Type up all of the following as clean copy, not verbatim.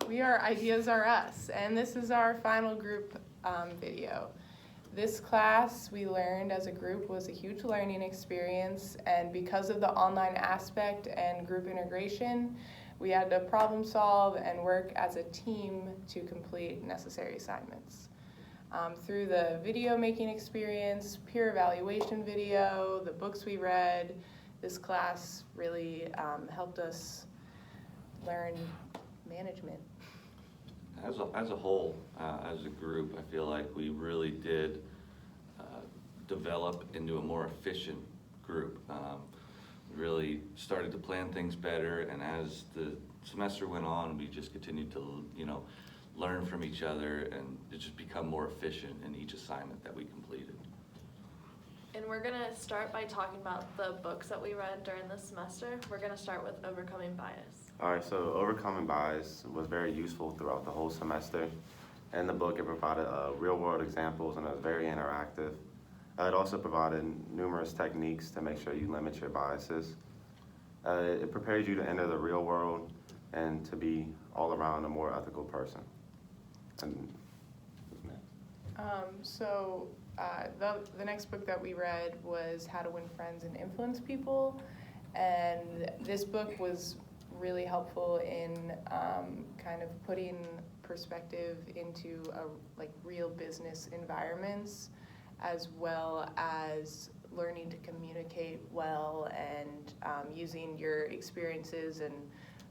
We are Ideas Are Us, and this is our final group video. This class we learned as a group was a huge learning experience, and because of the online aspect and group integration, we had to problem solve and work as a team to complete necessary assignments. Through the video making experience, peer evaluation video, the books we read, this class really helped us learn management. As a whole, as a group, I feel like we really did develop into a more efficient group. We really started to plan things better, and as the semester went on, we just continued to, learn from each other and just become more efficient in each assignment that we completed. And we're gonna start by talking about the books that we read during this semester. We're gonna start with Overcoming Bias. Alright, so Overcoming Bias was very useful throughout the whole semester. In the book, it provided real-world examples and it was very interactive. It also provided numerous techniques to make sure you limit your biases. It prepares you to enter the real world and to be all around a more ethical person. And the next book that we read was How to Win Friends and Influence People, and this book was really helpful in kind of putting perspective into real business environments, as well as learning to communicate well and using your experiences and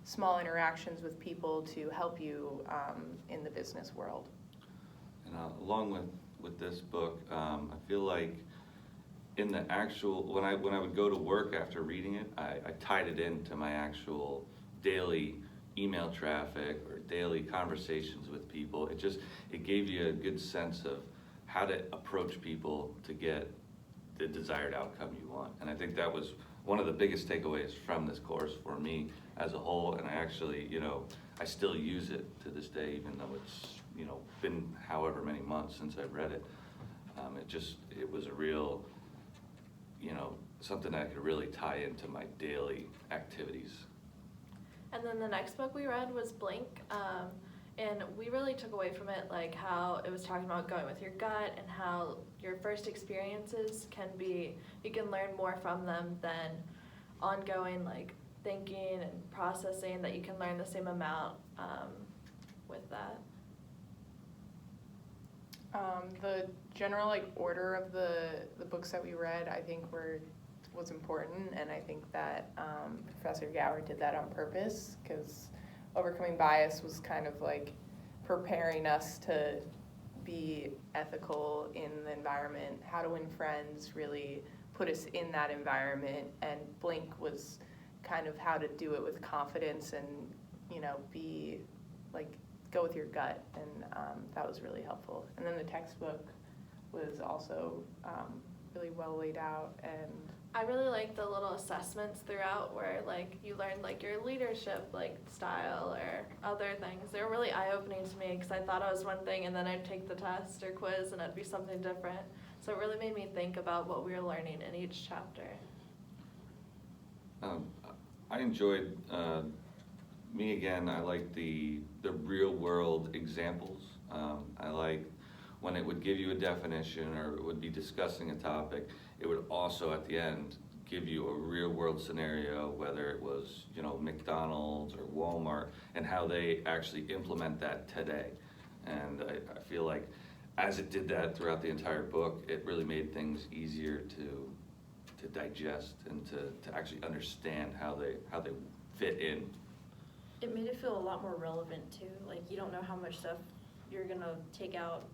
small interactions with people to help you in the business world. And along with this book, I feel like in the actual, when I would go to work after reading it, I tied it into my actual daily email traffic or daily conversations with people. It gave you a good sense of how to approach people to get the desired outcome you want. And I think that was one of the biggest takeaways from this course for me as a whole. And I actually, I still use it to this day, even though it's, been however many months since I've read it. It was a real, something I could really tie into my daily activities. And then the next book we read was Blink, and we really took away from it how it was talking about going with your gut and how your first experiences you can learn more from them than ongoing thinking and processing, that you can learn the same amount with that. The general order of the books that we read, I think was important, and I think that Professor Gower did that on purpose, because Overcoming Bias was kind of preparing us to be ethical in the environment. How to Win Friends really put us in that environment, and Blink was kind of how to do it with confidence and be go with your gut, and that was really helpful. And then the textbook was also really well laid out, and I really like the little assessments throughout where you learned your leadership style or other things. They were really eye-opening to me because I thought I was one thing and then I'd take the test or quiz and it'd be something different. So it really made me think about what we were learning in each chapter. I enjoyed, I like the real world examples. I like when it would give you a definition or it would be discussing a topic, it would also at the end give you a real world scenario, whether it was, McDonald's or Walmart, and how they actually implement that today. And I feel like as it did that throughout the entire book, it really made things easier to digest and to actually understand how they fit in. It made it feel a lot more relevant too. You don't know how much stuff you're gonna take out,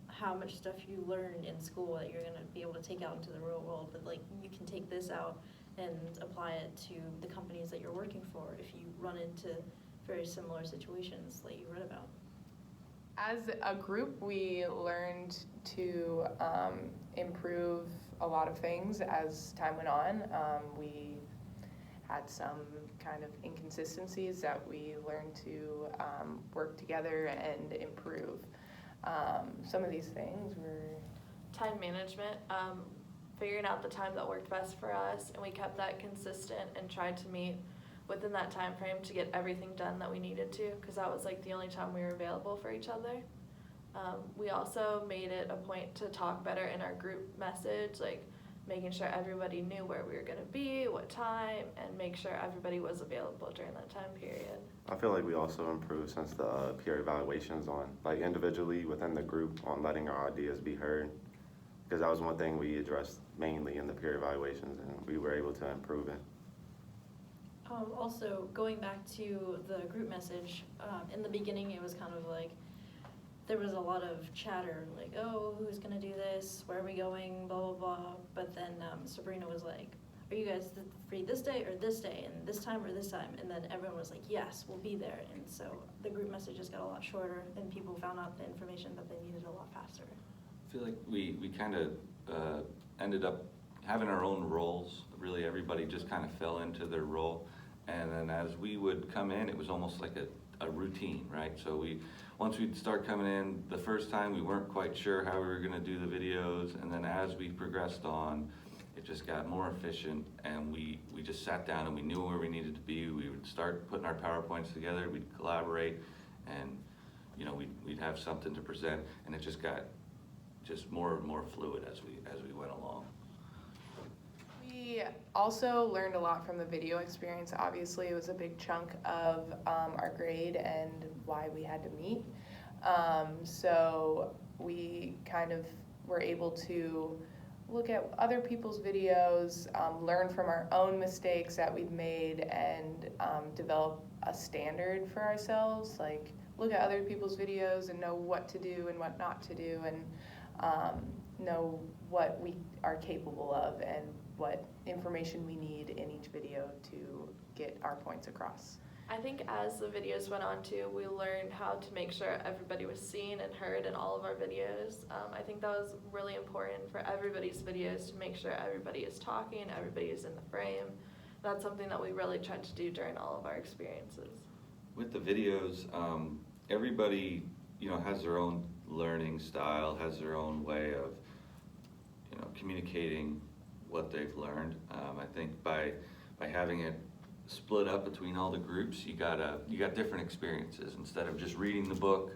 how much stuff you learned in school that you're gonna be able to take out into the real world, but you can take this out and apply it to the companies that you're working for if you run into very similar situations like you read about. as a group, we learned to improve a lot of things as time went on. We had some kind of inconsistencies that we learned to work together and improve. Some of these things were Time management, figuring out the time that worked best for us, and we kept that consistent and tried to meet within that time frame to get everything done that we needed to, because that was like the only time we were available for each other. We also made it a point to talk better in our group message, like making sure everybody knew where we were gonna be, what time, and make sure everybody was available during that time period. I feel like we also improved since the peer evaluations on, like individually within the group, on letting our ideas be heard. Because that was one thing we addressed mainly in the peer evaluations, and we were able to improve it. Also, going back to the group message, in the beginning it was kind of like, there was a lot of chatter, like, oh, who's gonna do this, where are we going, blah, blah, blah. But then Sabrina was like, are you guys free this day, and this time, or this time? And then everyone was like, yes, we'll be there. And so the group messages got a lot shorter, and people found out the information that they needed a lot faster. I feel like we kind of ended up having our own roles. Really, everybody just kind of fell into their role. And then as we would come in, it was almost like a routine, right? So once we'd start coming in, the first time we weren't quite sure how we were gonna do the videos. And then as we progressed on, it just got more efficient, and we just sat down and we knew where we needed to be. We would start putting our PowerPoints together, we'd collaborate, and you know, we'd have something to present, and it just got more and more fluid as we went along. We also learned a lot from the video experience. Obviously, it was a big chunk of our grade and why we had to meet. So we kind of were able to look at other people's videos, learn from our own mistakes that we've made, and develop a standard for ourselves. Like, look at other people's videos and know what to do and what not to do, and know what we are capable of and what information we need in each video to get our points across. I think as the videos went on too, we learned how to make sure everybody was seen and heard in all of our videos. I think that was really important for everybody's videos, to make sure everybody is talking, everybody is in the frame. That's something that we really tried to do during all of our experiences. With the videos, everybody, you know, has their own learning style, has their own way of, you know, communicating what they've learned. I think by having it split up between all the groups, you got different experiences. Instead of just reading the book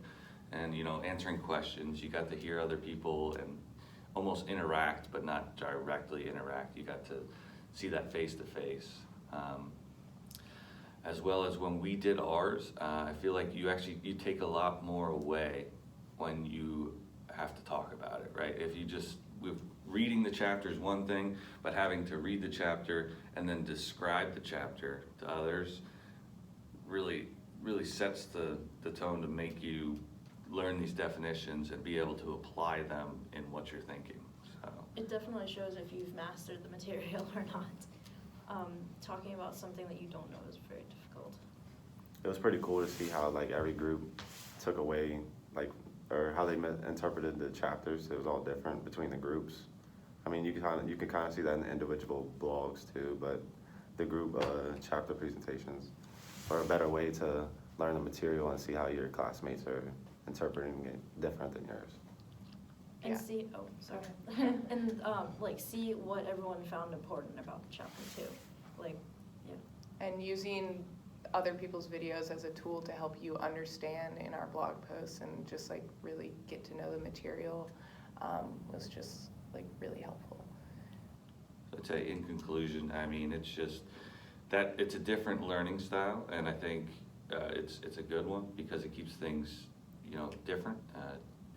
and, you know, answering questions, you got to hear other people and almost interact, but not directly interact. You got to see that face to face. As well as when we did ours, I feel like you take a lot more away when you have to talk about it, right? If you just, reading the chapter is one thing, but having to read the chapter and then describe the chapter to others really sets the tone to make you learn these definitions and be able to apply them in what you're thinking. So It definitely shows if you've mastered the material or not. Talking about something that you don't know is very difficult. It was pretty cool to see how like every group took away, like, or how they interpreted the chapters. It was all different between the groups. I mean, you can kind of see that in the individual blogs too, but the group chapter presentations are a better way to learn the material and see how your classmates are interpreting it different than yours. And Yeah. see, oh, sorry. And like see what everyone found important about the chapter too. Like, yeah. And using other people's videos as a tool to help you understand in our blog posts and just like really get to know the material was just like really helpful. I'd say in conclusion, I mean, it's just that it's a different learning style, and I think it's a good one because it keeps things, you know, different.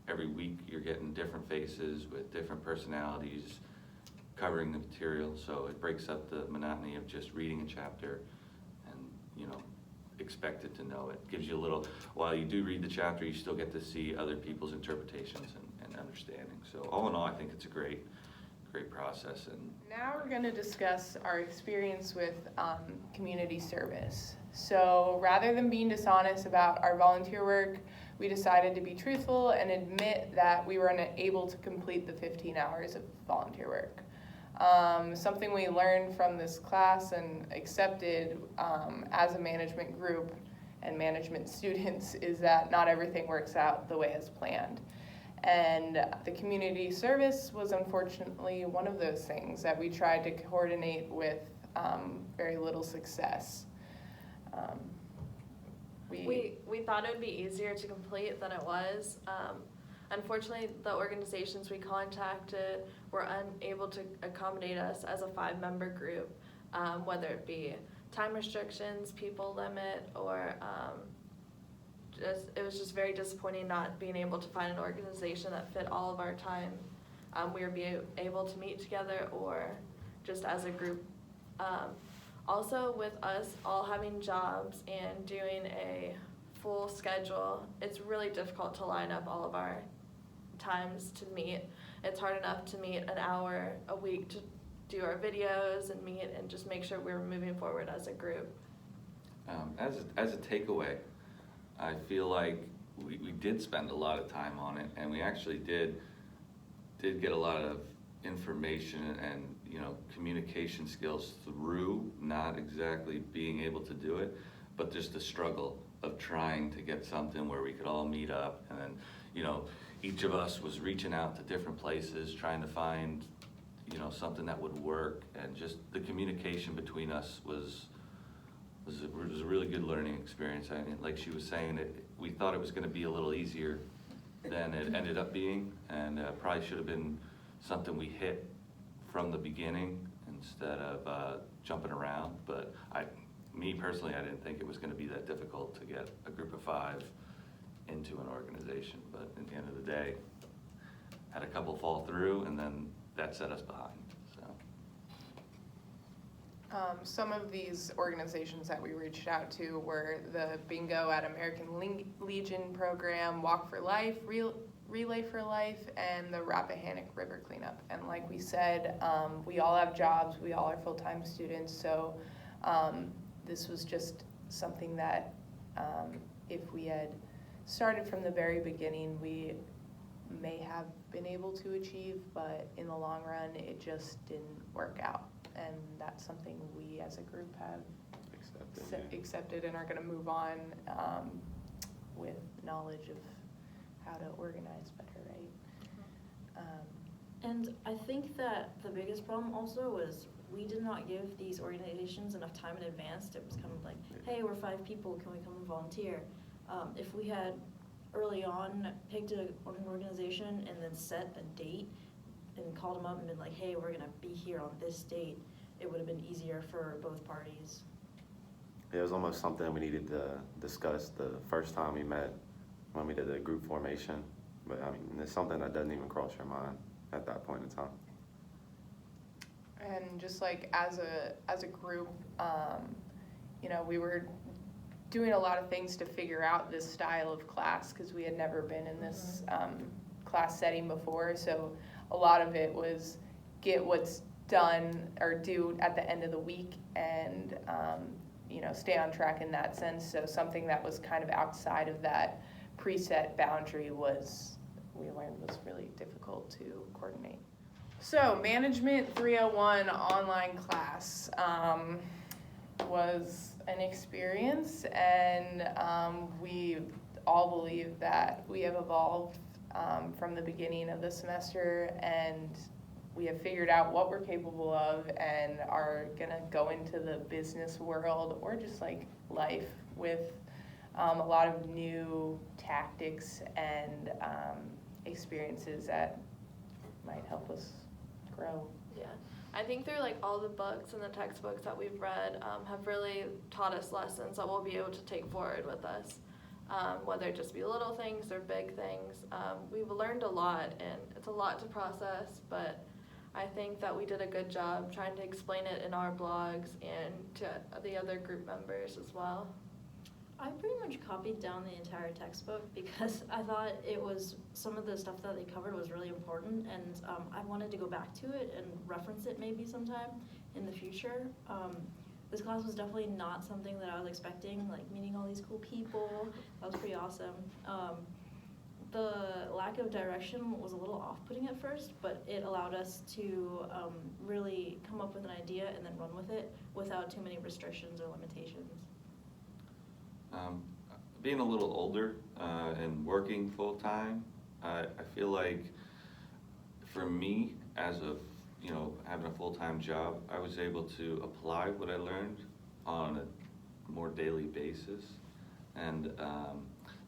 Every week you're getting different faces with different personalities covering the material, so it breaks up the monotony of just reading a chapter and, you know, expected to know it. Gives you a little, while you do read the chapter, you still get to see other people's interpretations and understanding. So all in all, I think it's a great process. And Now we're going to discuss our experience with community service. So rather than being dishonest about our volunteer work, we decided to be truthful and admit that we were unable to complete the 15 hours of volunteer work. Something we learned from this class and accepted as a management group and management students is that not everything works out the way as planned. And the community service was unfortunately one of those things that we tried to coordinate with very little success. We thought it would be easier to complete than it was. Unfortunately, the organizations we contacted were unable to accommodate us as a 5-member group, whether it be time restrictions, people limit, or it was just very disappointing not being able to find an organization that fit all of our time. We were able to meet together or just as a group. Also, with us all having jobs and doing a full schedule, it's really difficult to line up all of our times to meet. It's hard enough to meet an hour a week to do our videos and meet and just make sure we're moving forward as a group. As a takeaway, I feel like we did spend a lot of time on it, and we actually did get a lot of information and communication skills through not exactly being able to do it, but just the struggle of trying to get something where we could all meet up, and then each of us was reaching out to different places trying to find something that would work, and just the communication between us was a really good learning experience. I mean, like she was saying, we thought it was going to be a little easier than it ended up being, and probably should have been something we hit from the beginning instead of jumping around. But me personally, I didn't think it was going to be that difficult to get a group of 5 into an organization. But at the end of the day, had a couple fall through, and then that set us behind. Some of these organizations that we reached out to were the Bingo at American Legion program, Walk for Life, Relay for Life, and the Rappahannock River Cleanup. And like we said, we all have jobs, we all are full-time students, so this was just something that if we had started from the very beginning, we may have been able to achieve, but in the long run, it just didn't work out. And that's something we as a group have accepted and are going to move on with knowledge of how to organize better, right? And I think that the biggest problem also was we did not give these organizations enough time in advance. It was kind of like, hey, we're 5 people, can we come and volunteer? If we had early on picked an organization and then set a date and called them up and been like, hey, we're gonna be here on this date, it would have been easier for both parties. It was almost something we needed to discuss the first time we met when we did the group formation. But I mean, it's something that doesn't even cross your mind at that point in time. And just like as a group, we were doing a lot of things to figure out this style of class because we had never been in this class setting before. So a lot of it was get what's done or due at the end of the week and stay on track in that sense. So something that was kind of outside of that preset boundary we learned was really difficult to coordinate. So Management 301 online class was an experience, and we all believe that we have evolved from the beginning of the semester, and we have figured out what we're capable of and are gonna go into the business world or just like life with a lot of new tactics and experiences that might help us grow. Yeah, I think through like all the books and the textbooks that we've read have really taught us lessons that we'll be able to take forward with us. Whether it just be little things or big things. We've learned a lot, and it's a lot to process, but I think that we did a good job trying to explain it in our blogs and to the other group members as well. I pretty much copied down the entire textbook because I thought some of the stuff that they covered was really important, and I wanted to go back to it and reference it maybe sometime in the future. This class was definitely not something that I was expecting, like meeting all these cool people. That was pretty awesome. The lack of direction was a little off-putting at first, but it allowed us to really come up with an idea and then run with it without too many restrictions or limitations. Being a little older and working full-time, I feel like for me, as of having a full-time job, I was able to apply what I learned on more daily basis. And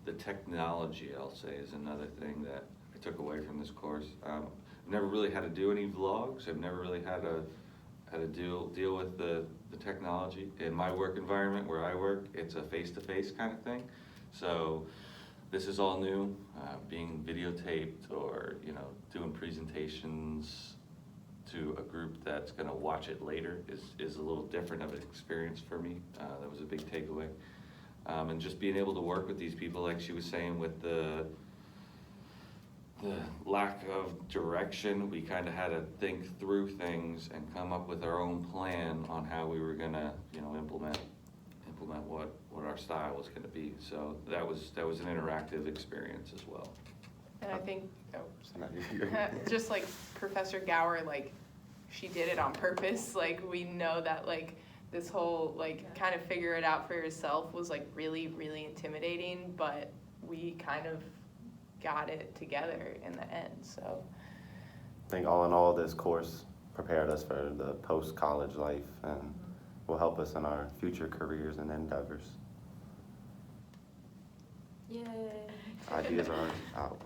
the technology, I'll say, is another thing that I took away from this course. I've never really had to do any vlogs. I've never really had to deal with the technology. In my work environment where I work, it's a face-to-face kind of thing. So this is all new, being videotaped or, you know, doing presentations to a group that's gonna watch it later is a little different of an experience for me. That was a big takeaway. And just being able to work with these people, like she was saying, with the lack of direction, we kind of had to think through things and come up with our own plan on how we were gonna, you know, implement what our style was gonna be. So that was an interactive experience as well. And I think, No, you're good. just like Professor Gower, like, she did it on purpose. Like, we know that, like, this whole, like, kind of figure it out for yourself was, like, really, really intimidating, but we kind of got it together in the end, so. I think all in all, this course prepared us for the post-college life and will help us in our future careers and endeavors. Yay. Ideas are out.